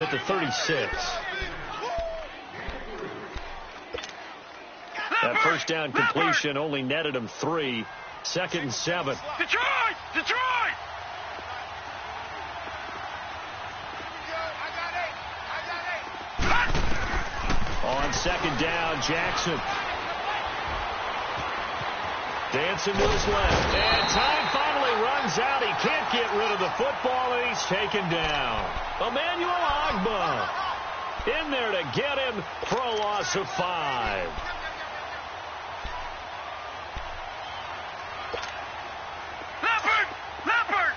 at the 36. That first down completion only netted him 3. 2nd and 7. Detroit! Detroit! On 2nd down, Jackson. Dancing to his left. And time finally runs out. He can't get rid of the football, and he's taken down. Emmanuel Agba in there to get him for a loss of 5. Leopard!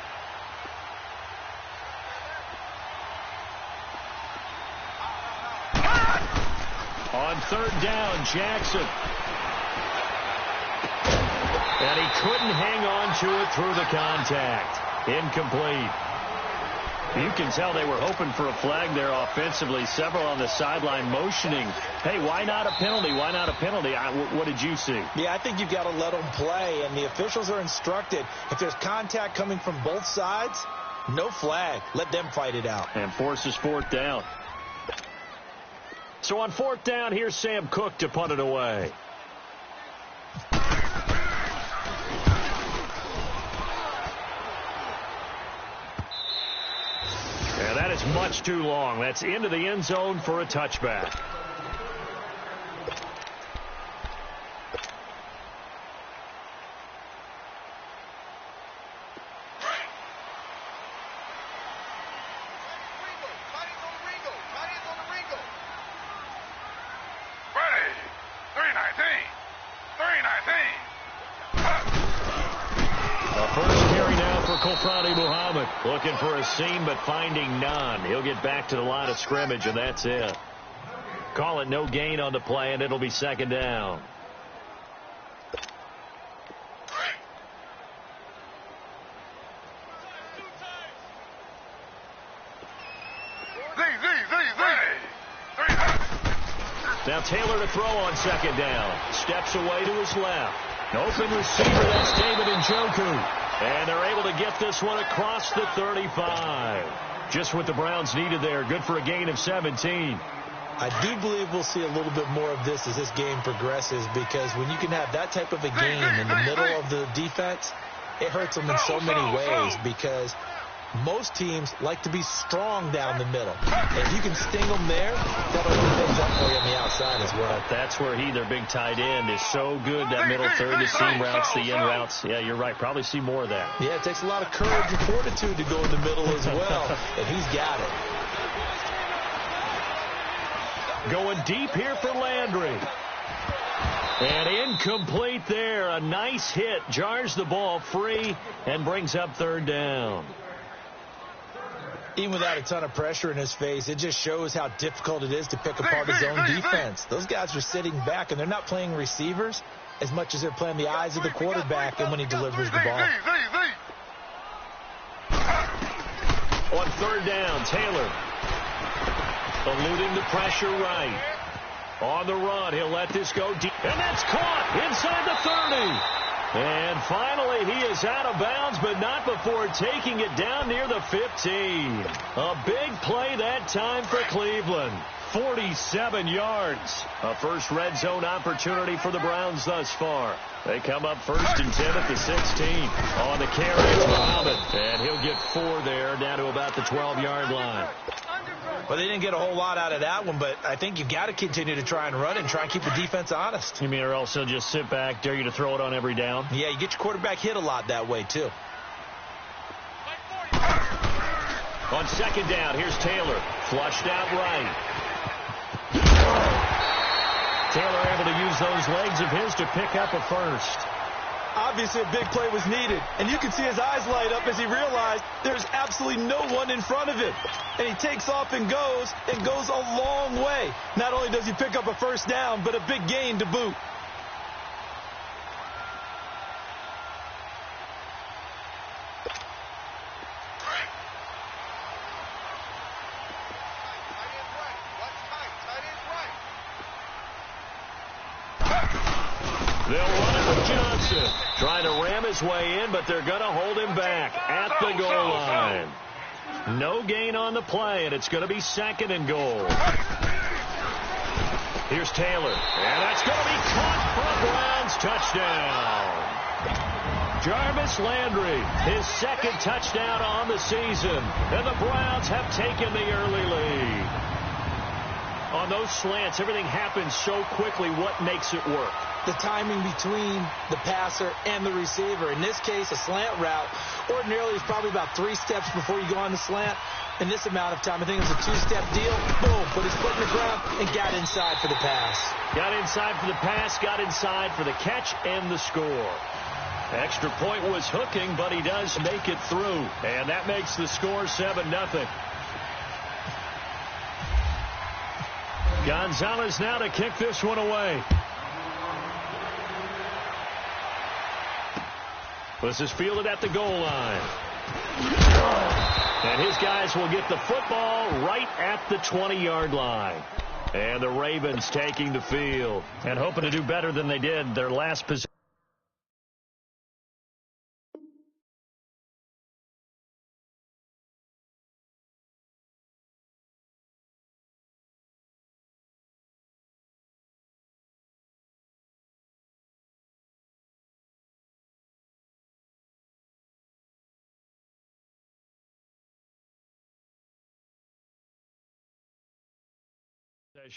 On 3rd down, Jackson. And he couldn't hang on to it through the contact. Incomplete. You can tell they were hoping for a flag there offensively. Several on the sideline motioning. Hey, why not a penalty? Why not a penalty? What did you see? Yeah, I think you've got to let them play, and the officials are instructed. If there's contact coming from both sides, no flag. Let them fight it out. And forces 4th down. So on 4th down, here's Sam Cook to punt it away. And that is much too long. That's into the end zone for a touchback. Looking for a seam, but finding none. He'll get back to the line of scrimmage, and that's it. Call it no gain on the play, and it'll be 2nd down. Now Taylor to throw on 2nd down. Steps away to his left. An open receiver, that's David Njoku. And they're able to get this one across the 35. Just what the Browns needed there. Good for a gain of 17. I do believe we'll see a little bit more of this as this game progresses, because when you can have that type of a game in the middle of the defense, it hurts them in so many ways, because most teams like to be strong down the middle. If you can sting them there, that'll open things up for you on the outside as well. That's where their big tight end, is so good. That middle third, the seam routes, the in routes. Yeah, you're right. Probably see more of that. Yeah, it takes a lot of courage and fortitude to go in the middle as well, and he's got it. Going deep here for Landry. And incomplete there. A nice hit. Jars the ball free and brings up 3rd down. Even without a ton of pressure in his face, it just shows how difficult it is to pick apart his own defense. Those guys are sitting back, and they're not playing receivers as much as they're playing the eyes of the quarterback and when he delivers the ball. On 3rd down, Taylor eluding the pressure right. On the run, he'll let this go deep. And that's caught inside the 30. And finally, he is out of bounds, but not before taking it down near the 15. A big play that time for Cleveland. 47 yards. A first red zone opportunity for the Browns thus far. They come up 1st and 10 at the 16. On the carry, it's Muhammad. And he'll get 4 there, down to about the 12-yard line. Well, they didn't get a whole lot out of that one, but I think you've got to continue to try and run and try and keep the defense honest. You mean, or else they'll just sit back, dare you to throw it on every down? Yeah, you get your quarterback hit a lot that way, too. On 2nd down, here's Taylor. Flushed out right. Taylor able to use those legs of his to pick up a first. Obviously, a big play was needed, and you can see his eyes light up as he realized there's absolutely no one in front of him. And he takes off and goes a long way. Not only does he pick up a first down, but a big gain to boot. They'll run it with Johnson. Trying to ram his way in, but they're going to hold him back at the goal line. No gain on the play, and it's going to be 2nd and goal. Here's Taylor, and that's going to be caught for a Browns touchdown. Jarvis Landry, his 2nd touchdown on the season, and the Browns have taken the early lead. On those slants, everything happens so quickly. What makes it work? The timing between the passer and the receiver. In this case, a slant route ordinarily is probably about 3 steps before you go on the slant. In this amount of time, I think it was a 2-step deal. Boom, put his foot in the ground and got inside for the pass. Got inside for the pass, got inside for the catch and the score. Extra point was hooking, but he does make it through. And that makes the score 7-0. Gonzalez now to kick this one away. This is fielded at the goal line. And his guys will get the football right at the 20-yard line. And the Ravens taking the field and hoping to do better than they did their last possession.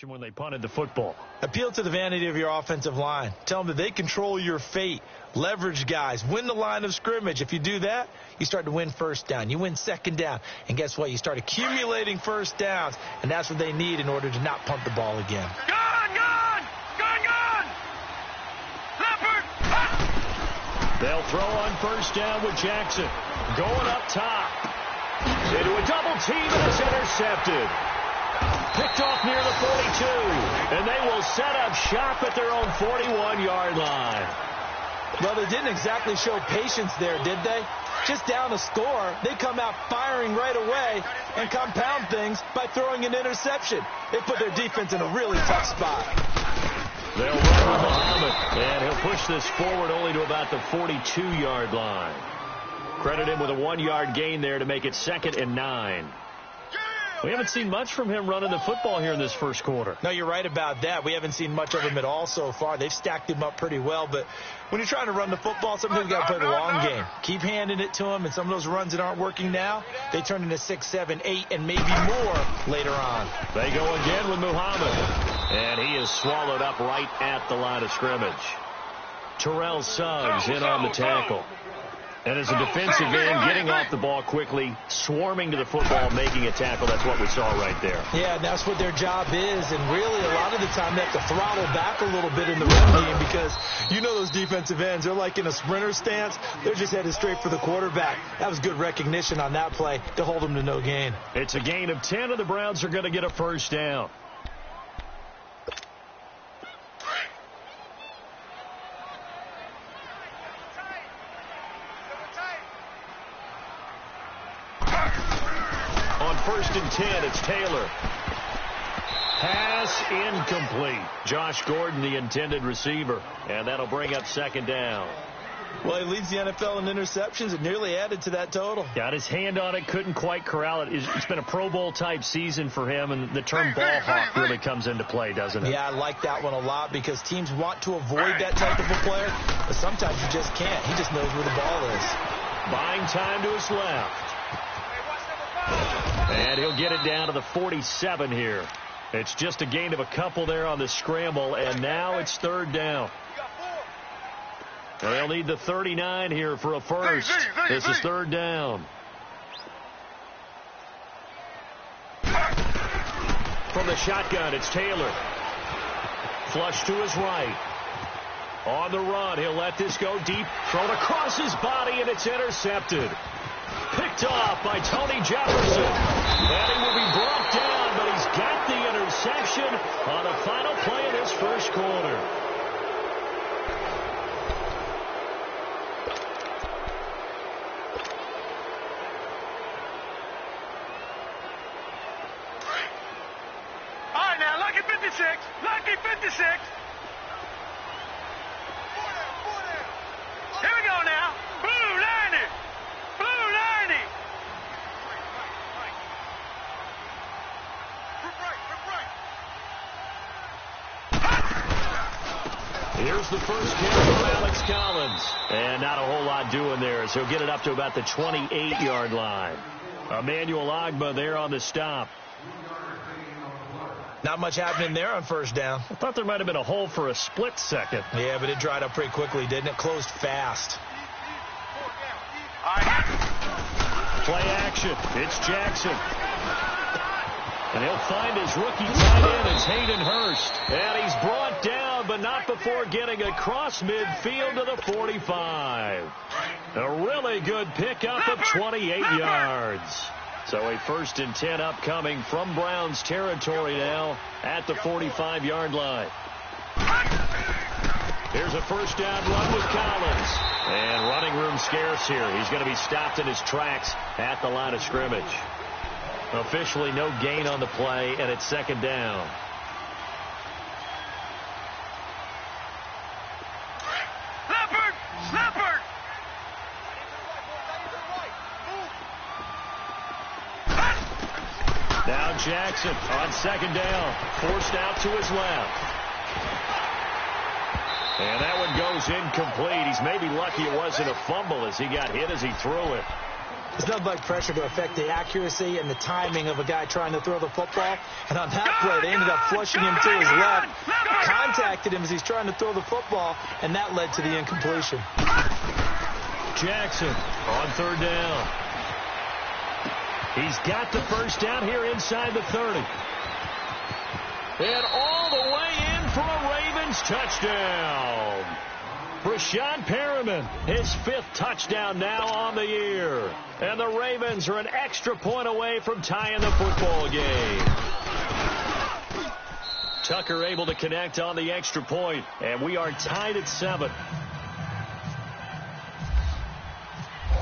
When they punted the football. Appeal to the vanity of your offensive line. Tell them that they control your fate. Leverage guys. Win the line of scrimmage. If you do that, you start to win 1st down. You win 2nd down. And guess what? You start accumulating 1st downs. And that's what they need in order to not punt the ball again. Gone! Leopard! Ah! They'll throw on 1st down with Jackson. Going up top. Into a double team and it's intercepted. Picked off near the 42, and they will set up shop at their own 41-yard line. Well, they didn't exactly show patience there, did they? Just down a score, they come out firing right away and compound things by throwing an interception. They put their defense in a really tough spot. They'll run with Muhammad, and he'll push this forward only to about the 42-yard line. Credit him with a 1-yard gain there to make it 2nd and 9. We haven't seen much from him running the football here in this first quarter. No, you're right about that. We haven't seen much of him at all so far. They've stacked him up pretty well, but when you're trying to run the football, sometimes you've got to play the long game. Keep handing it to him, and some of those runs that aren't working now, they turn into 6, 7, 8, and maybe more later on. They go again with Muhammad, and he is swallowed up right at the line of scrimmage. Terrell Suggs in on the tackle. And as a defensive end, getting off the ball quickly, swarming to the football, making a tackle. That's what we saw right there. Yeah, and that's what their job is. And really, a lot of the time, they have to throttle back a little bit in the run game because you know those defensive ends. They're like in a sprinter stance. They're just headed straight for the quarterback. That was good recognition on that play to hold them to no gain. It's a gain of 10, and the Browns are going to get a 1st down. On 1st and 10, it's Taylor. Pass incomplete. Josh Gordon, the intended receiver. And that'll bring up 2nd down. Well, he leads the NFL in interceptions. It nearly added to that total. Got his hand on it, couldn't quite corral it. It's been a Pro Bowl-type season for him, and the term ball hawk really comes into play, doesn't it? Yeah, I like that one a lot because teams want to avoid that type of a player, but sometimes you just can't. He just knows where the ball is. Buying time to his left. And he'll get it down to the 47 here. It's just a gain of a couple there on the scramble, and now it's 3rd down. They'll need the 39 here for a first. This is 3rd down. From the shotgun, it's Taylor. Flush to his right. On the run, he'll let this go deep. Thrown across his body, and it's intercepted. Picked off by Tony Jefferson. And he will be brought down, but he's got the interception on the final play of this first quarter. All right, now, lucky 56. Lucky 56. Here we go now. Blue 90. Blue 90. Here's the first kick from Alex Collins. And not a whole lot doing there as he'll get it up to about the 28-yard line. Emmanuel Ogbah there on the stop. Not much happening there on first down. I thought there might have been a hole for a split second. Yeah, but it dried up pretty quickly, didn't it? Closed fast. Play action. It's Jackson. And he'll find his rookie tight end. It's Hayden Hurst. And he's brought down, but not before getting across midfield to the 45. A really good pickup of 28 yards. So a 1st and 10 upcoming from Browns territory now at the 45-yard line. Here's a first down run with Collins. And running room scarce here. He's going to be stopped in his tracks at the line of scrimmage. Officially no gain on the play, and it's 2nd down. Leopard! Now Jackson on 2nd down. Forced out to his left. And that one goes incomplete. He's maybe lucky it wasn't a fumble as he got hit as he threw it. It's nothing like pressure to affect the accuracy and the timing of a guy trying to throw the football. And on that play, they ended up flushing him to his left, contacted him as he's trying to throw the football, and that led to the incompletion. Jackson on 3rd down. He's got the first down here inside the 30. And all the way in for a Ravens touchdown. Brashad Perriman, his 5th touchdown now on the year. And the Ravens are an extra point away from tying the football game. Tucker able to connect on the extra point, and we are tied at 7.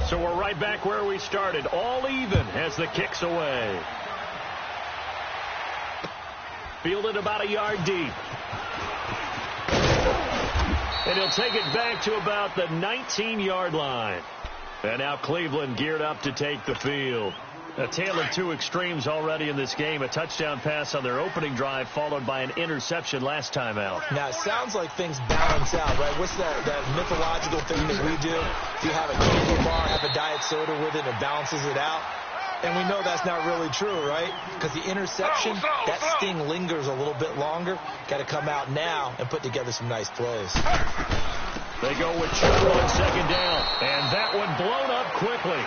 So we're right back where we started, all even as the kick's away. Fielded about a yard deep. And he'll take it back to about the 19-yard line. And now Cleveland geared up to take the field. A tale of two extremes already in this game. A touchdown pass on their opening drive followed by an interception last time out. Now, it sounds like things balance out, right? What's that mythological thing that we do? If you have a candy bar, have a diet soda with it, it balances it out. And we know that's not really true, right? Because the interception, that sting lingers a little bit longer. Got to come out now and put together some nice plays. They go with Chubb on 2nd down. And that one blown up quickly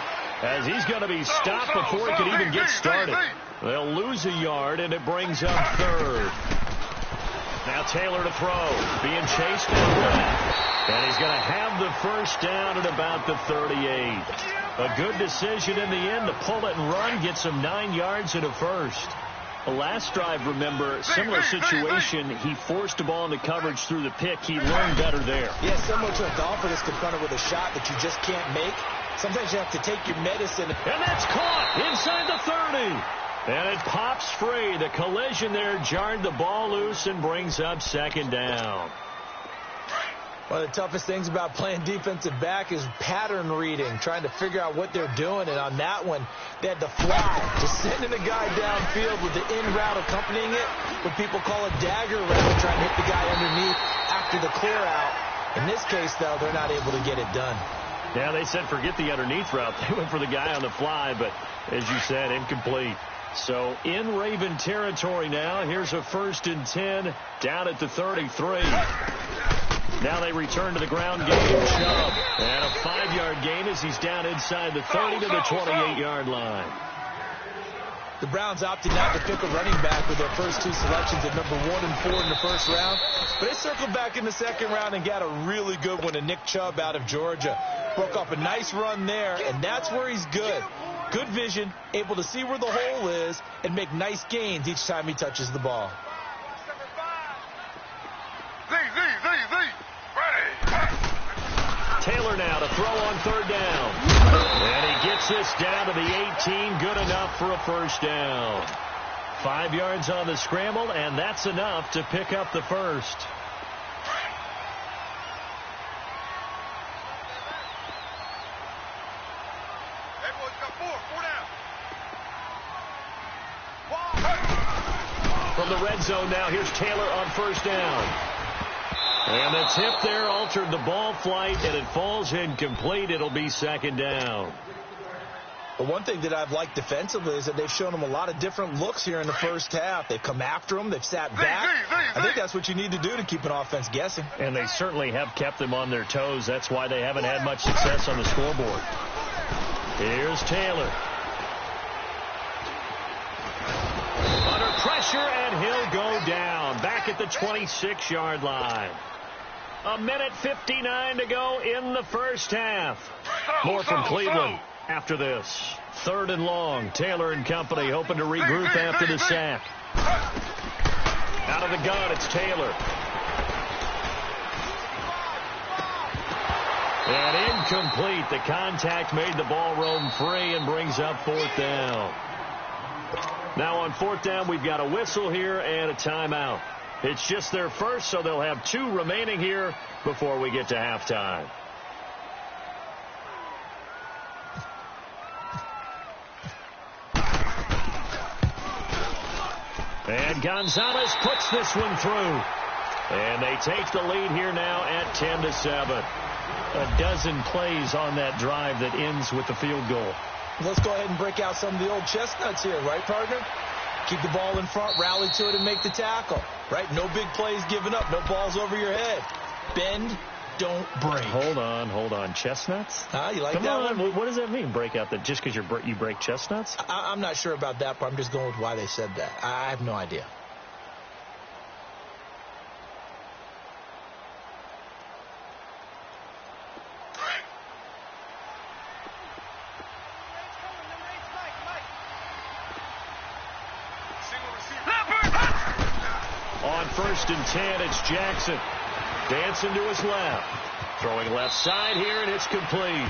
as he's going to be stopped before he can even get started. They'll lose a yard, and it brings up 3rd. Now Taylor to throw. Being chased out left. And he's going to have the first down at about the 38. A good decision in the end to pull it and run, get some 9 yards and a first. The last drive, remember, similar situation. He forced the ball into coverage through the pick. He learned better there. Yeah, similar to a golfer that's confronted with a shot that you just can't make. Sometimes you have to take your medicine. And that's caught inside the 30. And it pops free. The collision there jarred the ball loose and brings up 2nd down. One of the toughest things about playing defensive back is pattern reading, trying to figure out what they're doing. And on that one, they had to fly, just sending a guy downfield with the in route accompanying it, what people call a dagger route, trying to hit the guy underneath after the clear out. In this case, though, they're not able to get it done. Yeah, they said forget the underneath route. They went for the guy on the fly, but as you said, incomplete. So in Raven territory now. Here's a 1st and 10 down at the 33. Now they return to the ground game. Chubb. And a 5-yard gain as he's down inside the 30 to the 28-yard line. The Browns opted not to pick a running back with their first 2 selections at number 1 and 4 in the 1st round. But they circled back in the 2nd round and got a really good one in Nick Chubb out of Georgia. Broke off a nice run there, and that's where he's good. Good vision, able to see where the hole is, and make nice gains each time he touches the ball. Taylor now to throw on 3rd down. And he gets this down to the 18. Good enough for a first down. 5 yards on the scramble, and that's enough to pick up the first. From the red zone now, here's Taylor on first down. And the tip there altered the ball flight, and it falls incomplete. It'll be second down. But one thing that I've liked defensively is that they've shown them a lot of different looks here in the first half. They've come after them. They've sat back. I think that's what you need to do to keep an offense guessing. And they certainly have kept them on their toes. That's why they haven't had much success on the scoreboard. Here's Taylor. Under pressure, and he'll go down. Back at the 26-yard line. 1:59 to go in the first half. More from Cleveland after this. 3rd and long. Taylor and company hoping to regroup after the sack. Out of the gun, it's Taylor. And incomplete. The contact made the ball roam free and brings up 4th down. Now on 4th down, we've got a whistle here and a timeout. It's just their first, so they'll have 2 remaining here before we get to halftime. And Gonzalez puts this one through. And they take the lead here now at 10-7. A dozen plays on that drive that ends with the field goal. Let's go ahead and break out some of the old chestnuts here, right, partner? Keep the ball in front, rally to it, and make the tackle, right? No big plays given up, no balls over your head. Bend, don't break. Hold on. Chestnuts? You like Come that on. one? What does that mean, break out? Just because you break chestnuts? I'm not sure about that part. I'm just going with why they said that. I have no idea. On 1st and 10, it's Jackson. Dancing to his left. Throwing left side here, and it's complete.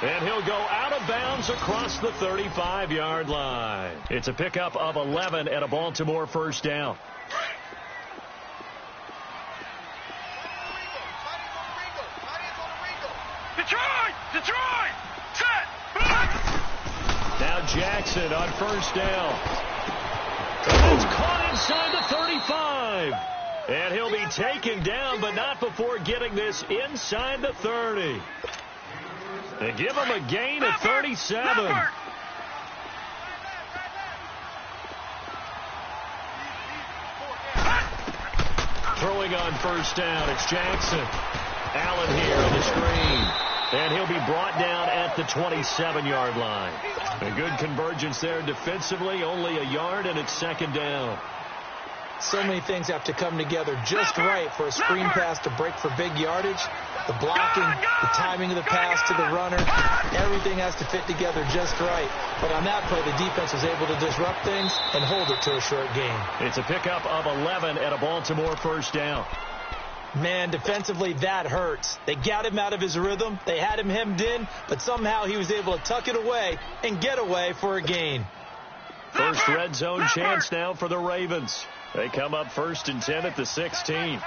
And he'll go out of bounds across the 35-yard line. It's a pickup of 11 and a Baltimore first down. Detroit! Set! Now Jackson on first down. And it's caught inside the 35. And he'll be taken down, but not before getting this inside the 30. They give him a gain of 37. Throwing on first down, it's Jackson. Allen here on the screen. And he'll be brought down at the 27-yard line. A good convergence there defensively, only a yard, and it's second down. So many things have to come together just right for a screen pass to break for big yardage. The blocking, the timing of the pass to the runner, everything has to fit together just right. But on that play, the defense was able to disrupt things and hold it to a short gain. It's a pickup of 11 and a Baltimore first down. Man, defensively, that hurts. They got him out of his rhythm. They had him hemmed in, but somehow he was able to tuck it away and get away for a gain. First red zone chance now for the Ravens. They come up 1st and 10 at the 16.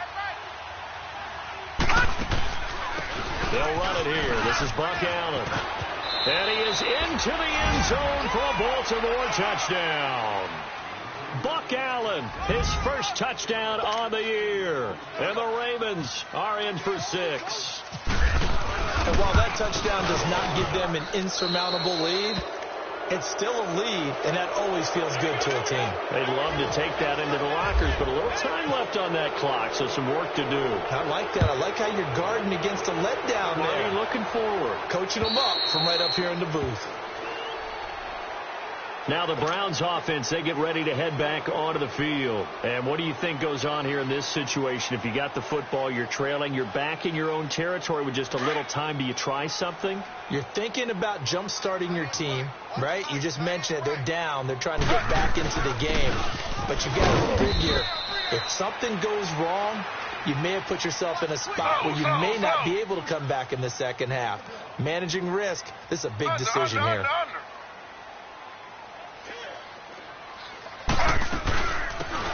They'll run it here. This is Buck Allen. And he is into the end zone for a Baltimore touchdown. Buck Allen, his first touchdown on the year. And the Ravens are in for 6. And while that touchdown does not give them an insurmountable lead, it's still a lead, and that always feels good to a team. They'd love to take that into the lockers, but a little time left on that clock, so some work to do. I like that. I like how you're guarding against a letdown there. Well, you're looking forward. Coaching them up from right up here in the booth. Now the Browns offense, they get ready to head back onto the field. And what do you think goes on here in this situation? If you got the football, you're trailing, you're back in your own territory with just a little time. Do you try something? You're thinking about jump-starting your team, right? You just mentioned it. They're down. They're trying to get back into the game. But you got to figure, if something goes wrong, you may have put yourself in a spot where you may not be able to come back in the second half. Managing risk, this is a big decision here.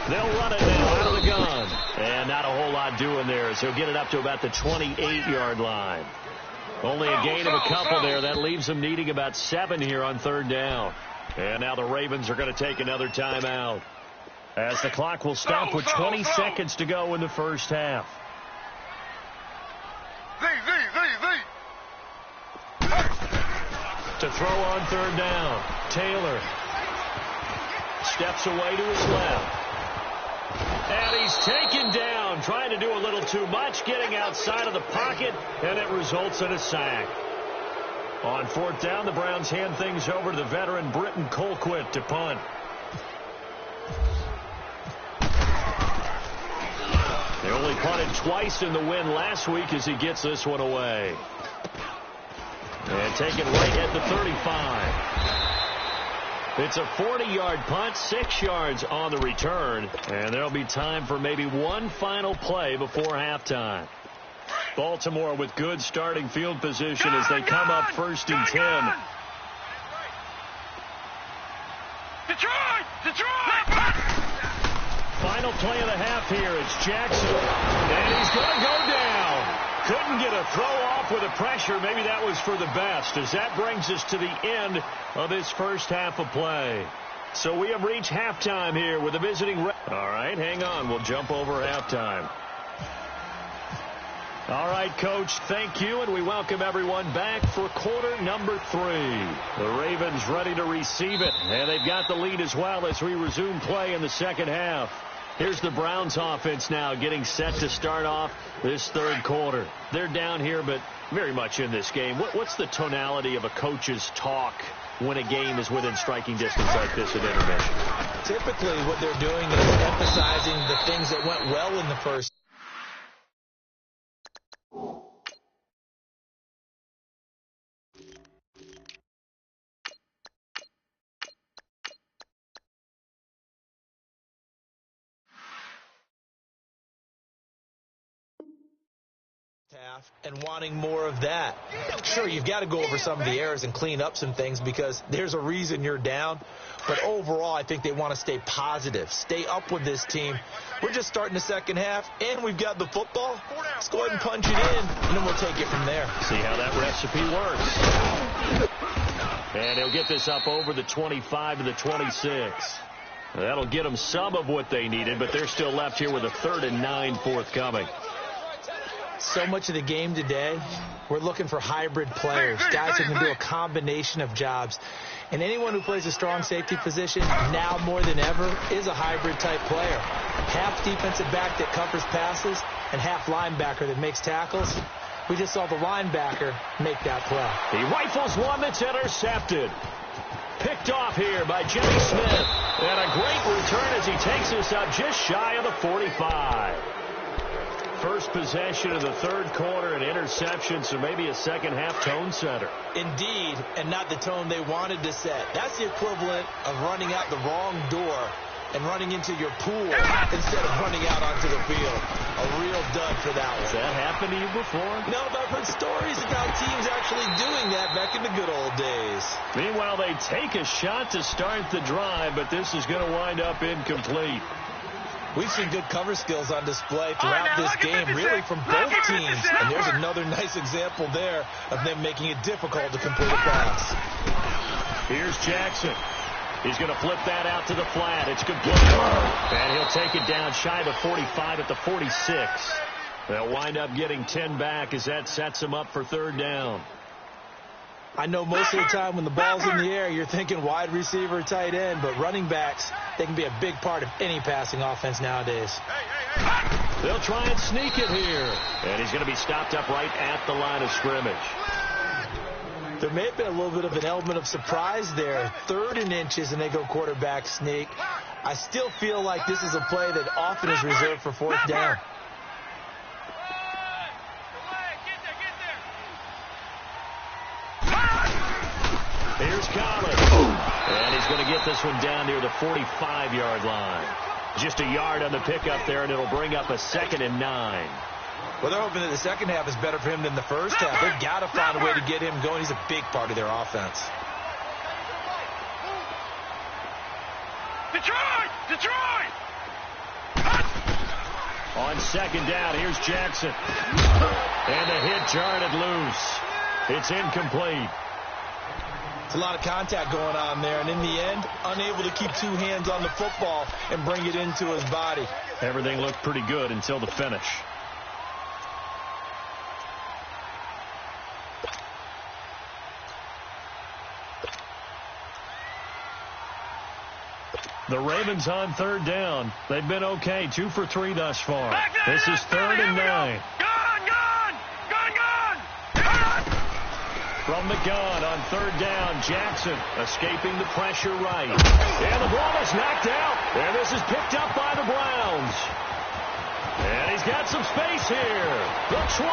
They'll run it now out of the gun. And not a whole lot doing there, as he'll get it up to about the 28-yard line. Only a gain of a couple there. That leaves them needing about 7 here on 3rd down. And now the Ravens are going to take another timeout. As the clock will stop with 20 seconds to go in the first half. To throw on third down, Taylor steps away to his left. And he's taken down, trying to do a little too much, getting outside of the pocket, and it results in a sack. On fourth down, the Browns hand things over to the veteran Britton Colquitt to punt. They only punted twice in the win last week as he gets this one away. And taken right at the 35. It's a 40-yard punt, 6 yards on the return, and there'll be time for maybe one final play before halftime. Baltimore with good starting field position as they come up first and 10. Detroit! Final play of the half here. It's Jackson, and he's going to go down. Couldn't get a throw off with the pressure. Maybe that was for the best, as that brings us to the end of this first half of play. So we have reached halftime here with the visiting. All right, hang on. We'll jump over halftime. All right, Coach, thank you, and we welcome everyone back for quarter number 3. The Ravens ready to receive it, and they've got the lead as well as we resume play in the second half. Here's the Browns offense now getting set to start off this third quarter. They're down here, but very much in this game. What's the tonality of a coach's talk when a game is within striking distance like this at intermission? Typically, what they're doing is emphasizing the things that went well in the first. And wanting more of that. Sure, you've got to go over some of the errors and clean up some things because there's a reason you're down. But overall, I think they want to stay positive, stay up with this team. We're just starting the second half, and we've got the football. Let's go ahead and punch it in, and then we'll take it from there. See how that recipe works. And he'll get this up over the 25 to the 26. That'll get them some of what they needed, but they're still left here with a 3rd and 9 forthcoming. So much of the game today, we're looking for hybrid players, guys who can do a combination of jobs. And anyone who plays a strong safety position, now more than ever, is a hybrid-type player. Half defensive back that covers passes and half linebacker that makes tackles. We just saw the linebacker make that play. He rifles one that's intercepted. Picked off here by Jimmy Smith. And a great return as he takes us up just shy of the 45. First possession of the third quarter, an interception, so maybe a second-half tone setter. Indeed, and not the tone they wanted to set. That's the equivalent of running out the wrong door and running into your pool instead of running out onto the field. A real dud for that one. Has that happened to you before? No, but I've heard stories about teams actually doing that back in the good old days. Meanwhile, they take a shot to start the drive, but this is going to wind up incomplete. We've seen good cover skills on display throughout this game, really from both teams. And there's another nice example there of them making it difficult to complete a pass. Here's Jackson. He's going to flip that out to the flat. It's complete. And he'll take it down shy of the 45 at the 46. They'll wind up getting 10 back as that sets them up for third down. I know most of the time when the ball's in the air, you're thinking wide receiver, tight end, but running backs, they can be a big part of any passing offense nowadays. They'll try and sneak it here. And he's going to be stopped up right at the line of scrimmage. There may have been a little bit of an element of surprise there. 3rd and inches, and they go quarterback sneak. I still feel like this is a play that often is reserved for 4th down. Here's Collins. And he's going to get this one down near the 45-yard line. Just a yard on the pickup there, and it'll bring up a 2nd and 9. Well, they're hoping that the second half is better for him than the first half. They've got to find a way to get him going. He's a big part of their offense. Detroit! On 2nd down, here's Jackson. And the hit jarred it loose. It's incomplete. A lot of contact going on there, and in the end, unable to keep two hands on the football and bring it into his body. Everything looked pretty good until the finish. The Ravens on third down. They've been okay, 2 for 3 thus far. This is 3rd and 9. From the gun on third down, Jackson escaping the pressure right. And the ball is knocked out. And this is picked up by the Browns. And he's got some space here. The 20,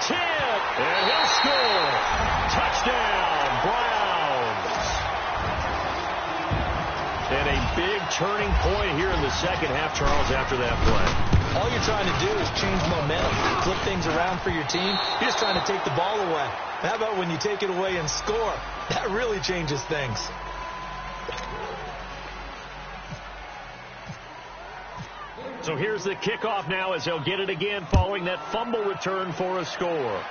10, and he'll score. Touchdown, Browns. And a big turning point here in the second half, Charles, after that play. All you're trying to do is change momentum, flip things around for your team. You're just trying to take the ball away. How about when you take it away and score? That really changes things. So here's the kickoff now as they'll get it again following that fumble return for a score.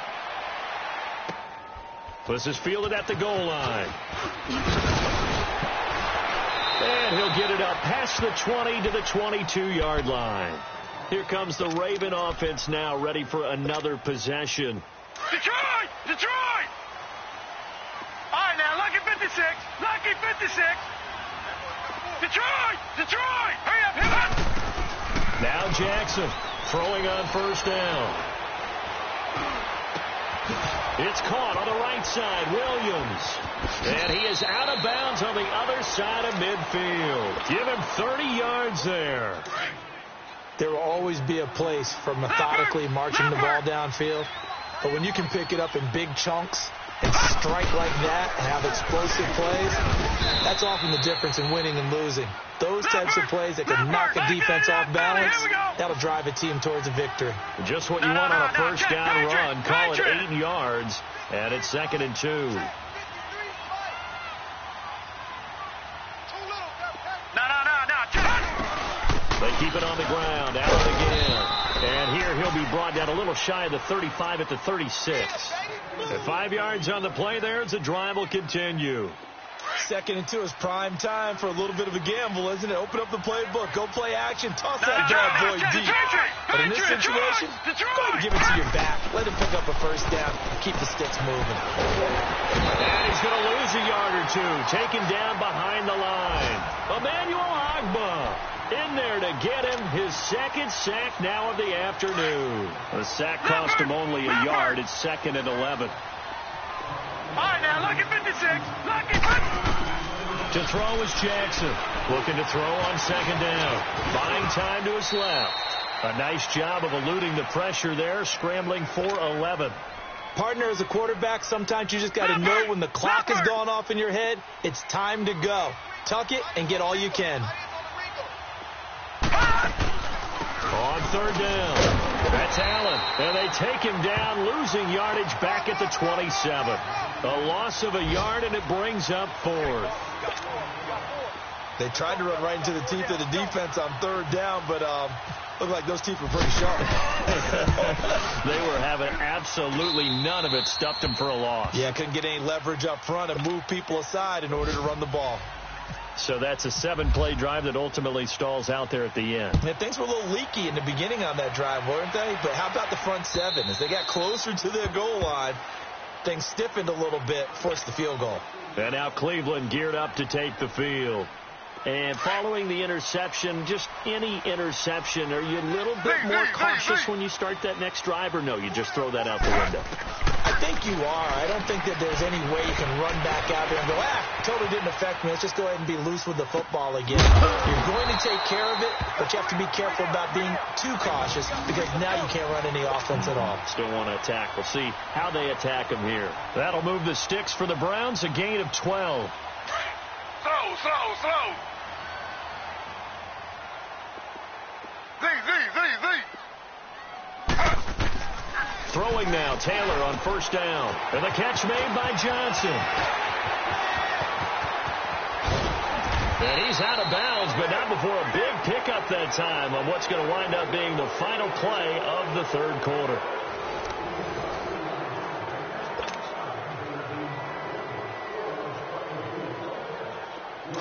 This is fielded at the goal line. And he'll get it up past the 20 to the 22-yard line. Here comes the Raven offense now, ready for another possession. Detroit! Detroit! All right, now, lucky 56. Lucky 56. Detroit! Detroit! Hurry up, hit it! Now Jackson throwing on first down. It's caught on the right side, Williams. And he is out of bounds on the other side of midfield. Give him 30 yards there. There will always be a place for methodically marching the ball downfield. But when you can pick it up in big chunks and strike like that and have explosive plays, that's often the difference in winning and losing. Those types of plays that can knock a defense off balance, that'll drive a team towards a victory. Just what you want on a first down run. Call it 8 yards, and it's 2nd and 2. They keep it on the ground, out again. And here he'll be brought down a little shy of the 35 at the 36. At 5 yards on the play there, the drive will continue. 2nd and 2 is prime time for a little bit of a gamble, isn't it? Open up the playbook, go play action, toss that bad boy deep. But in this situation, go ahead and give it to your back. Let him pick up a first down, keep the sticks moving. And he's going to lose a yard or two, taken down behind the line. Emmanuel Ogbah in there to get him his 2nd sack now of the afternoon. The sack cost him only a yard. It's 2nd and 11. All right, now, lucky 56. Lucky 56. To throw is Jackson. Looking to throw on 2nd down. Buying time to his left. A nice job of eluding the pressure there, scrambling for 11. Partner, as a quarterback, sometimes you just got to know when the clock has gone off in your head, it's time to go. Tuck it and get all you can. On 3rd down. That's Allen. And they take him down, losing yardage back at the 27. A loss of a yard, and it brings up 4th. They tried to run right into the teeth of the defense on 3rd down, but looked like those teeth were pretty sharp. They were having absolutely none of it. Stuffed them for a loss. Yeah, couldn't get any leverage up front and move people aside in order to run the ball. So that's a 7-play drive that ultimately stalls out there at the end. Yeah, things were a little leaky in the beginning on that drive, weren't they? But how about the front 7? As they got closer to their goal line, things stiffened a little bit, forced the field goal. And now Cleveland geared up to take the field. And following the interception, just any interception, are you a little bit more cautious when you start that next drive, or no, you just throw that out the window? I think you are. I don't think that there's any way you can run back out there and go, totally didn't affect me. Let's just go ahead and be loose with the football again. You're going to take care of it, but you have to be careful about being too cautious because now you can't run any offense at all. Still want to attack. We'll see how they attack them here. That'll move the sticks for the Browns, a gain of 12. Slow. Throwing now, Taylor on first down. And the catch made by Johnson. And he's out of bounds, but not before a big pickup that time on what's going to wind up being the final play of the 3rd quarter.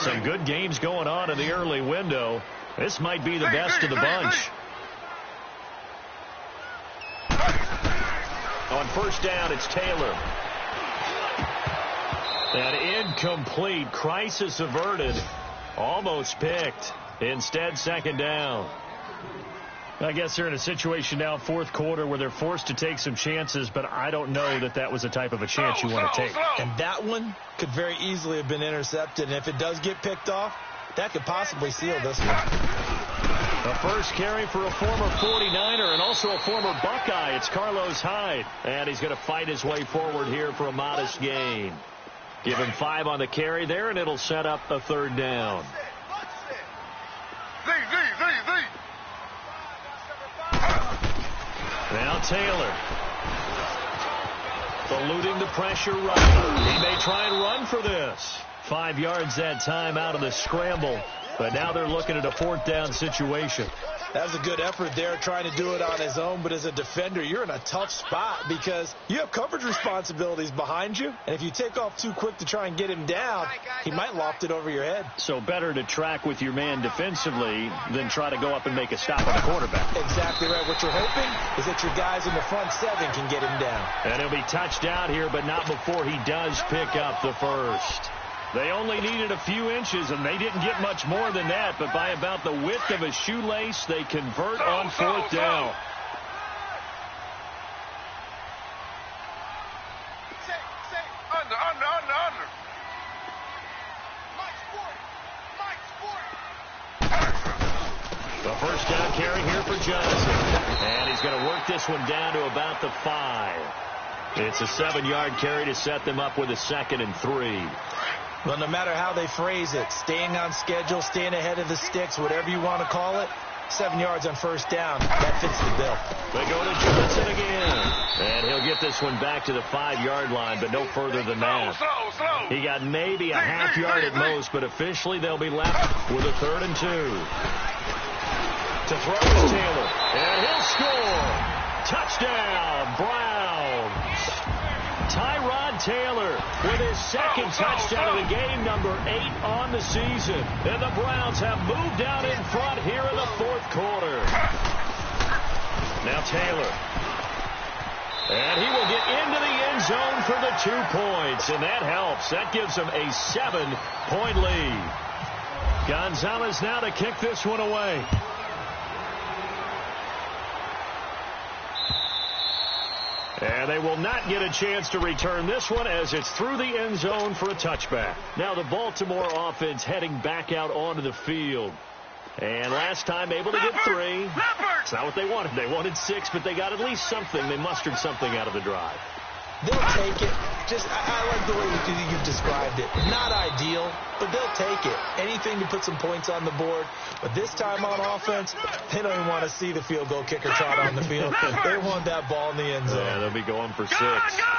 some good games going on in the early window. This might be the best of the bunch. On first down, it's Taylor. An incomplete. Crisis averted. Almost picked. Instead, second down. I guess they're in a situation now, fourth quarter, where they're forced to take some chances, but I don't know that that was the type of a chance you want to take. And that one could very easily have been intercepted, and if it does get picked off, that could possibly seal this one. The first carry for a former 49er and also a former Buckeye. It's Carlos Hyde, and he's going to fight his way forward here for a modest gain. Give him 5 on the carry there, and it'll set up a third down. Now Taylor. Eluding the pressure right. He may try and run for this. 5 yards that time out of the scramble. But now they're looking at a fourth down situation. That was a good effort there, trying to do it on his own. But as a defender, you're in a tough spot because you have coverage responsibilities behind you. And if you take off too quick to try and get him down, he might loft it over your head. So better to track with your man defensively than try to go up and make a stop on the quarterback. Exactly right. What you're hoping is that your guys in the front 7 can get him down. And he'll be touched out here, but not before he does pick up the first. They only needed a few inches, and they didn't get much more than that. But by about the width of a shoelace, they convert on fourth down. Under. The first down carry here for Johnson. And he's going to work this one down to about the 5. It's a 7-yard carry to set them up with a 2nd and 3. Well, no matter how they phrase it, staying on schedule, staying ahead of the sticks, whatever you want to call it, 7 yards on first down, that fits the bill. They go to Johnson again. And he'll get this one back to the 5-yard line, but no further than that. Slow. He got maybe a half yard at most, but officially they'll be left with a 3rd and 2. To throw is Taylor. And he'll score. Touchdown, Browns. Tyrod Taylor with his 2nd touchdown of the game, number 8 on the season. And the Browns have moved out in front here in the fourth quarter. Now Taylor. And he will get into the end zone for the 2 points. And that helps. That gives him a 7-point lead. Gonzalez now to kick this one away. And they will not get a chance to return this one as it's through the end zone for a touchback. Now the Baltimore offense heading back out onto the field. And last time able to get 3. It's not what they wanted. They wanted 6, but they got at least something. They mustered something out of the drive. They'll take it. I like the way you've described it. Not ideal, but they'll take it. Anything to put some points on the board. But this time on offense, they don't even want to see the field goal kicker trot on the field. They want that ball in the end zone. Yeah, they'll be going for 6.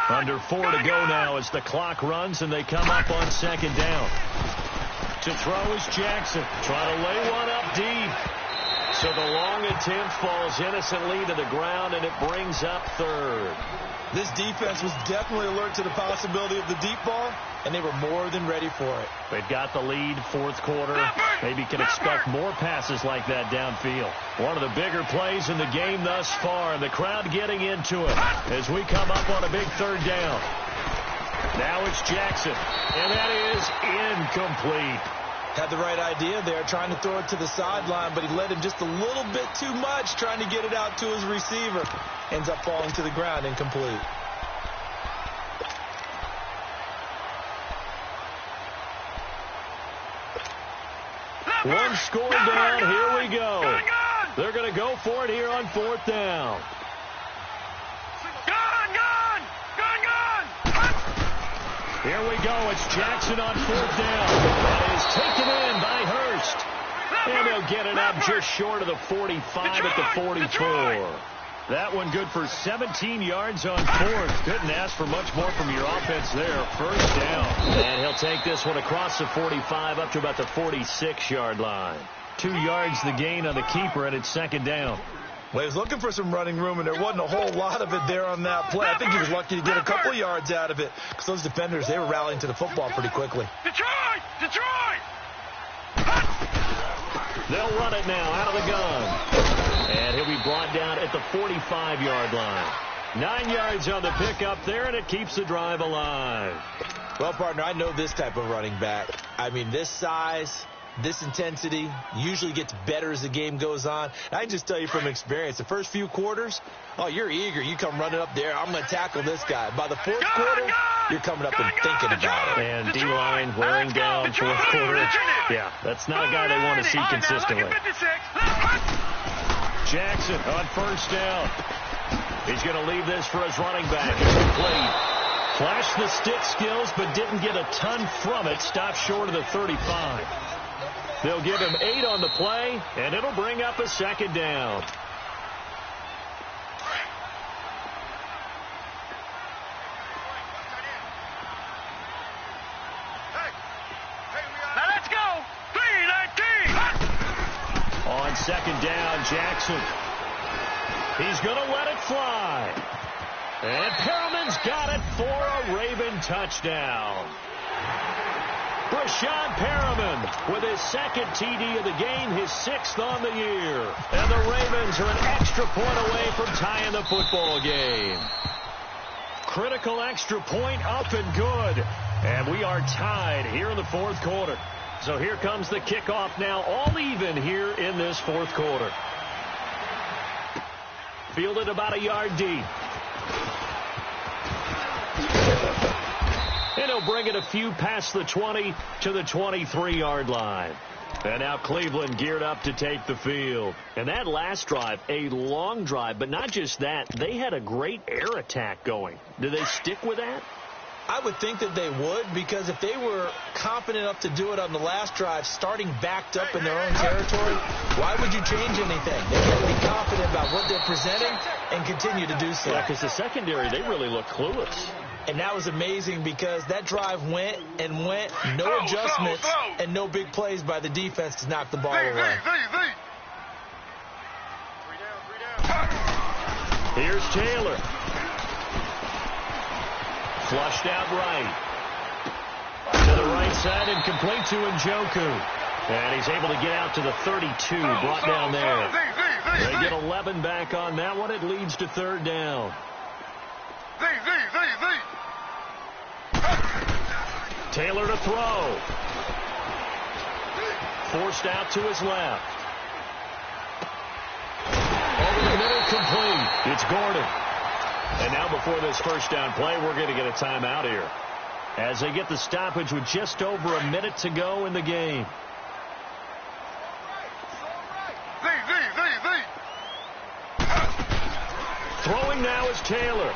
Under 4 to go now as the clock runs and they come up on 2nd down. To throw is Jackson. Trying to lay one up deep. So the long attempt falls innocently to the ground, and it brings up 3rd. This defense was definitely alert to the possibility of the deep ball, and they were more than ready for it. They've got the lead, fourth quarter. Maybe can expect more passes like that downfield. One of the bigger plays in the game thus far, and the crowd getting into it as we come up on a big 3rd down. Now it's Jackson, and that is incomplete. Had the right idea there, trying to throw it to the sideline, but he led him just a little bit too much, trying to get it out to his receiver. Ends up falling to the ground, incomplete. One score down, here we go. They're going to go for it here on 4th down. Here we go. It's Jackson on 4th down. That is taken in by Hurst. And they'll get it up just short of the 45 at the 44. That one good for 17 yards on 4th. Couldn't ask for much more from your offense there. First down. And he'll take this one across the 45 up to about the 46-yard line. 2 yards the gain on the keeper, and it's 2nd down. Well, he was looking for some running room, and there wasn't a whole lot of it there on that play. I think he was lucky to get a couple yards out of it because those defenders, they were rallying to the football pretty quickly. Detroit! They'll run it now out of the gun. And he'll be brought down at the 45-yard line. 9 yards on the pickup there, and it keeps the drive alive. Well, partner, I know this type of running back. I mean, this size, this intensity usually gets better as the game goes on. I can just tell you from experience, the first few quarters, oh, you're eager. You come running up there, I'm going to tackle this guy. By the fourth quarter, you're coming up and thinking about it. And D-line wearing down fourth quarter. Yeah, that's not a guy they want to see consistently. Jackson on first down. He's going to leave this for his running back. It's complete. Flashed the stick skills, but didn't get a ton from it. Stopped short of the 35. They'll give him 8 on the play, and it'll bring up a second down. Now let's go. 3-19. On second down, Jackson. He's going to let it fly. And Perriman's got it for a Raven touchdown. Brashad Perriman with his second TD of the game, his 6th on the year. And the Ravens are an extra point away from tying the football game. Critical extra point up and good. And we are tied here in the fourth quarter. So here comes the kickoff now, all even here in this fourth quarter. Fielded about a yard deep. And he'll bring it a few past the 20 to the 23-yard line. And now Cleveland geared up to take the field. And that last drive, a long drive, but not just that. They had a great air attack going. Do they stick with that? I would think that they would, because if they were confident enough to do it on the last drive, starting backed up in their own territory, why would you change anything? They got to be confident about what they're presenting and continue to do so. Yeah, because the secondary, they really look clueless. And that was amazing because that drive went and went, no adjustments, and no big plays by the defense to knock the ball away. Here's Taylor. Flushed out right. To the right side and complete to Njoku. And he's able to get out to the 32, brought down there. They get 11 back on that one. It leads to third down. Taylor to throw. Forced out to his left. Over the middle, complete. It's Gordon. And now before this first down play, we're going to get a timeout here. As they get the stoppage with just over a minute to go in the game. Throwing now is Taylor.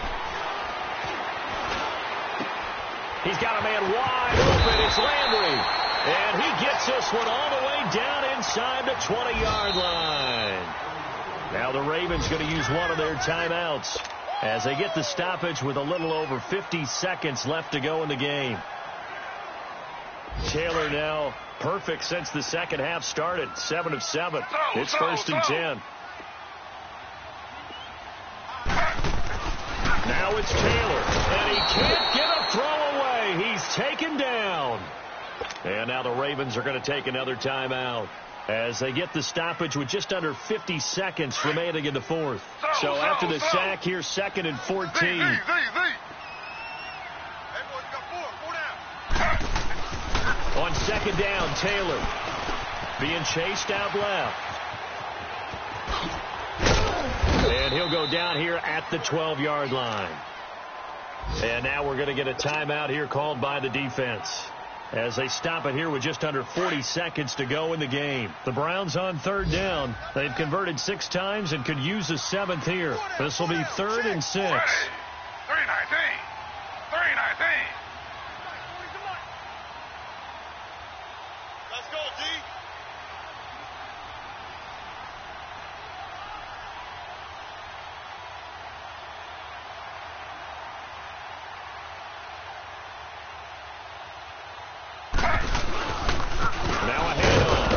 He's got a man wide open. It's Landry. And he gets this one all the way down inside the 20-yard line. Now the Ravens going to use one of their timeouts as they get the stoppage with a little over 50 seconds left to go in the game. Taylor now perfect since the second half started. 7 of 7. It's first and 10. Now it's Taylor. And he can't get a throw away. He's taken down. And now the Ravens are going to take another timeout as they get the stoppage with just under 50 seconds remaining in the fourth. So after the sack, here's 2nd and 14. On second down, Taylor being chased out left. And he'll go down here at the 12-yard line. And now we're going to get a timeout here called by the defense as they stop it here with just under 40 seconds to go in the game. The Browns on third down. They've converted 6 times and could use a 7th here. This will be 3rd and 6. 3-19. 3-19. Let's go, D.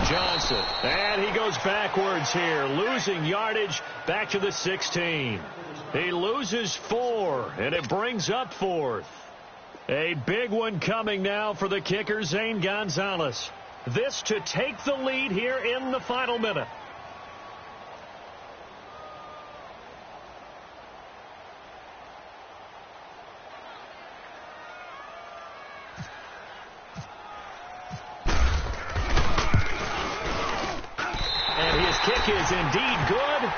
Johnson. And he goes backwards here, losing yardage back to the 16. He loses 4, and it brings up 4th. A big one coming now for the kicker, Zane Gonzalez. This to take the lead here in the final minute. And his kick is indeed good.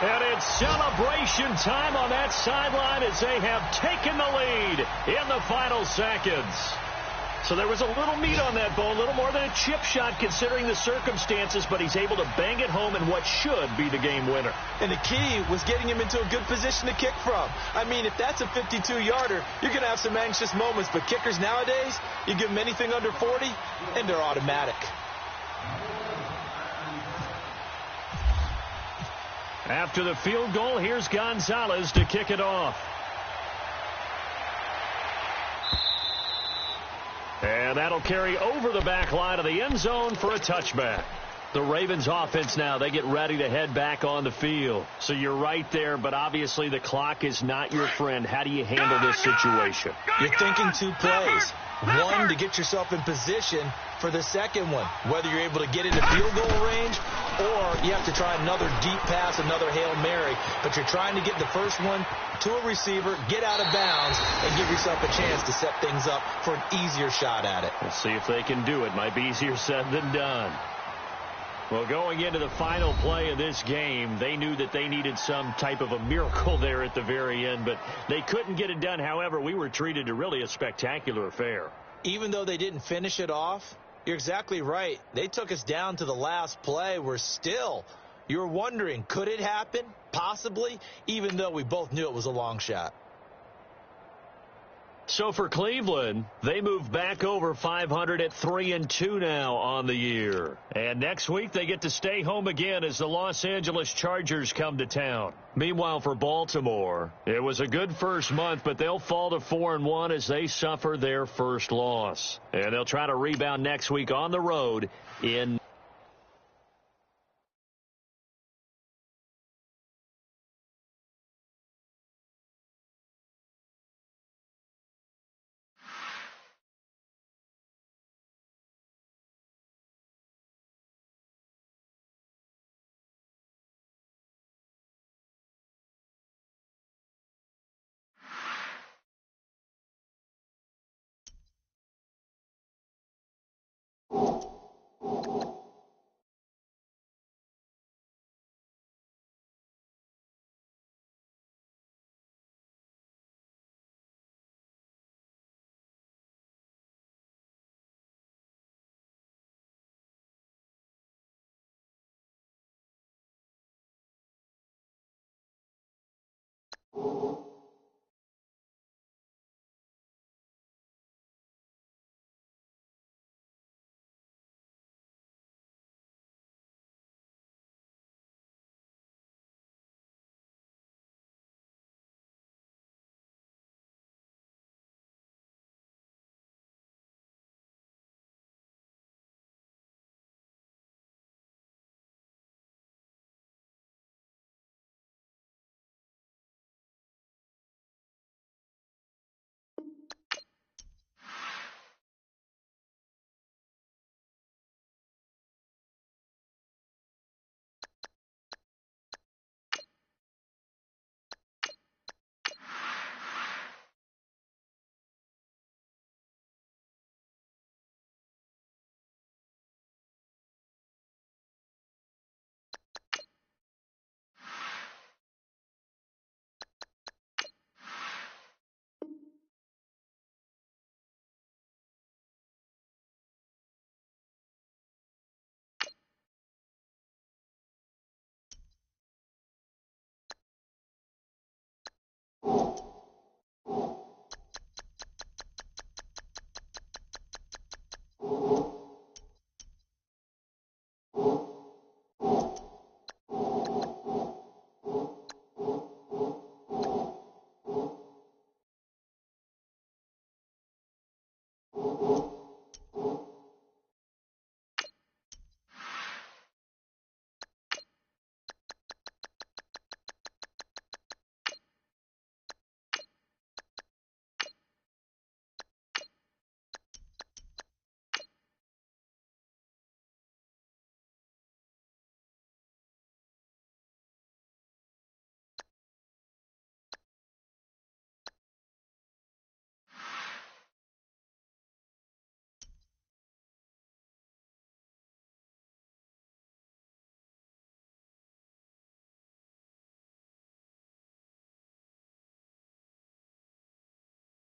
And it's celebration time on that sideline as they have taken the lead in the final seconds. So there was a little meat on that bone, a little more than a chip shot considering the circumstances, but he's able to bang it home in what should be the game winner. And the key was getting him into a good position to kick from. I mean, if that's a 52-yarder, you're going to have some anxious moments, but kickers nowadays, you give them anything under 40, and they're automatic. After the field goal, here's Gonzalez to kick it off. And that'll carry over the back line of the end zone for a touchback. The Ravens offense now, they get ready to head back on the field. So you're right there, but obviously the clock is not your friend. How do you handle this situation? You're thinking two plays. One, to get yourself in position for the second one, whether you're able to get into field goal range or you have to try another deep pass, another Hail Mary. But you're trying to get the first one to a receiver, get out of bounds, and give yourself a chance to set things up for an easier shot at it. We'll see if they can do it. Might be easier said than done. Well, going into the final play of this game, they knew that they needed some type of a miracle there at the very end, but they couldn't get it done. However, we were treated to really a spectacular affair. Even though they didn't finish it off, you're exactly right. They took us down to the last play. You're wondering, could it happen? Possibly, even though we both knew it was a long shot. So for Cleveland, they move back over 500 at 3-2 now on the year. And next week they get to stay home again as the Los Angeles Chargers come to town. Meanwhile for Baltimore, it was a good first month, but they'll fall to 4-1 as they suffer their first loss. And they'll try to rebound next week on the road in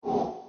you.